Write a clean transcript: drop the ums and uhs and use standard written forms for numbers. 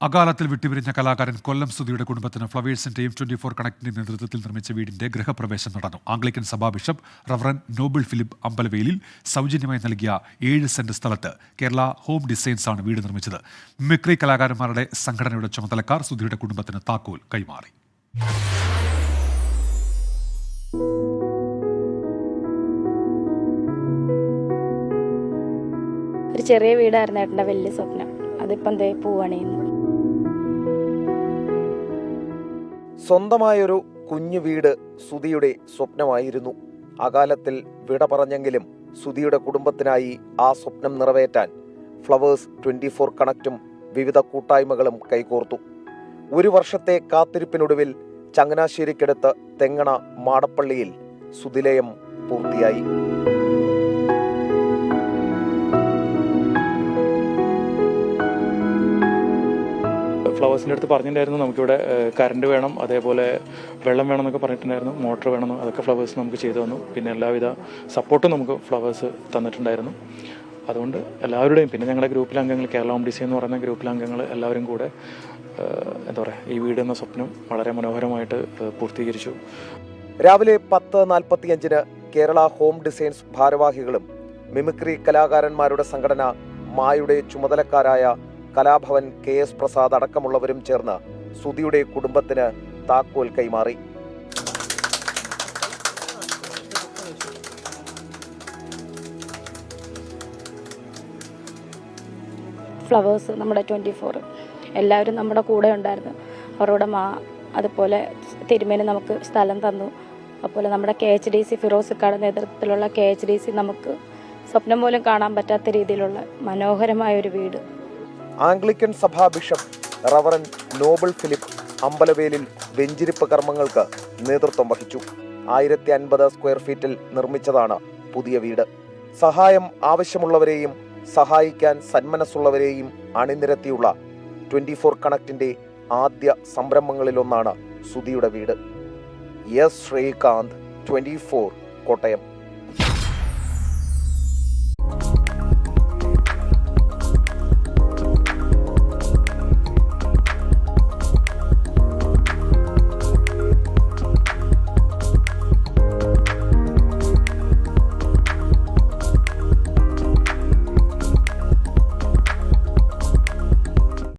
അകാലത്തിൽ വിട്ടുപിരിഞ്ഞ കലാകാരൻ കൊല്ലം സുധിയുടെ കുടുംബത്തിന് ഫ്ലവേഴ്സിന്റെയും 24 കണക്റ്റിന്റെയും നേതൃത്വത്തിൽ നിർമ്മിച്ച വീടിന്റെ ഗൃഹപ്രവേശം നടന്നു. ആംഗ്ലിക്കൻ സഭാ ബിഷപ്പ് റവറൻ നോബിൾ ഫിലിപ്പ് അമ്പലവേലിൽ സൗജന്യമായി നൽകിയ 7 സെന്റ് സ്ഥലത്ത് കേരള ഹോം ഡിസൈൻസ് ആണ് വീട് നിർമ്മിച്ചത്. മിമിക്രി കലാകാരന്മാരുടെ സംഘടനയുടെ ചുമതലക്കാർ സുധിയുടെ കുടുംബത്തിന് താക്കോൽ കൈമാറി. ഒരു ചെറിയ വീടായിരുന്നു ഏട്ടൻ്റെ വലിയ സ്വപ്നം. അതിപ്പം പൂവണിയുന്നു. സ്വന്തമായൊരു കുഞ്ഞു വീട് സുധിയുടെ സ്വപ്നമായിരുന്നു. അകാലത്തിൽ വിട പറഞ്ഞെങ്കിലും സുധിയുടെ കുടുംബത്തിനായി ആ സ്വപ്നം നിറവേറ്റാൻ ഫ്ലവേഴ്സ് 24 കണക്റ്റും വിവിധ കൂട്ടായ്മകളും കൈകോർത്തു. ഒരു വർഷത്തെ കാത്തിരിപ്പിനൊടുവിൽ ചങ്ങനാശ്ശേരിക്കടുത്ത് തെങ്ങണ മാടപ്പള്ളിയിൽ സുധിലയം പൂർത്തിയായി. ഫ്ലവേഴ്സിൻ്റെ അടുത്ത് പറഞ്ഞിട്ടുണ്ടായിരുന്നു നമുക്കിവിടെ കറണ്ട് വേണം, അതേപോലെ വെള്ളം വേണമെന്നൊക്കെ പറഞ്ഞിട്ടുണ്ടായിരുന്നു, മോട്ടർ വേണമെന്ന്. അതൊക്കെ ഫ്ലവേഴ്സ് നമുക്ക് ചെയ്തു തന്നു. പിന്നെ എല്ലാവിധ സപ്പോർട്ടും നമുക്ക് ഫ്ലവേഴ്സ് തന്നിട്ടുണ്ടായിരുന്നു. അതുകൊണ്ട് എല്ലാവരുടെയും, പിന്നെ ഞങ്ങളുടെ ഗ്രൂപ്പിലെ അംഗങ്ങൾ, കേരള ഹോം ഡിസൈൻ എന്ന് പറയുന്ന ഗ്രൂപ്പിലെ അംഗങ്ങൾ എല്ലാവരും കൂടെ എന്താ പറയുക, ഈ വീട് എന്ന സ്വപ്നം വളരെ മനോഹരമായിട്ട് പൂർത്തീകരിച്ചു. രാവിലെ 10:45 കേരള ഹോം ഡിസൈൻസ് ഭാരവാഹികളും മിമിക്രി കലാകാരന്മാരുടെ സംഘടന മായുടെ ചുമതലക്കാരായ കലാഭവൻ KS പ്രസാദ് അടക്കമുള്ളവരും ചേർന്ന് സുധിയുടെ കുടുംബത്തിന് താക്കോൽ കൈമാറി. ഫ്ലവേഴ്സ്, നമ്മുടെ 24 എല്ലാവരും നമ്മുടെ കൂടെ ഉണ്ടായിരുന്നു. അവരോട് അതുപോലെ തിരുമേനി നമുക്ക് സ്ഥലം തന്നു. അതുപോലെ നമ്മുടെ KHDC ഫിറോസിക്കാട് നേതൃത്വത്തിലുള്ള KHDC നമുക്ക് സ്വപ്നം പോലും കാണാൻ പറ്റാത്ത രീതിയിലുള്ള മനോഹരമായൊരു വീട്. ആംഗ്ലിക്കൻ സഭാ ബിഷപ്പ് റവറൻ നോബിൾ ഫിലിപ്പ് അമ്പലവേലിൽ വെഞ്ചിരിപ്പ് കർമ്മങ്ങൾക്ക് നേതൃത്വം വഹിച്ചു. 1050 സ്ക്വയർ ഫീറ്റിൽ നിർമ്മിച്ചതാണ് പുതിയ വീട്. സഹായം ആവശ്യമുള്ളവരെയും സഹായിക്കാൻ സന്മനസ്സുള്ളവരെയും അണിനിരത്തിയുള്ള 24 കണക്റ്റിന്റെ ആദ്യ സംരംഭങ്ങളിലൊന്നാണ് സുധിയുടെ വീട്. എസ് ശ്രീകാന്ത്, 24 കോട്ടയം.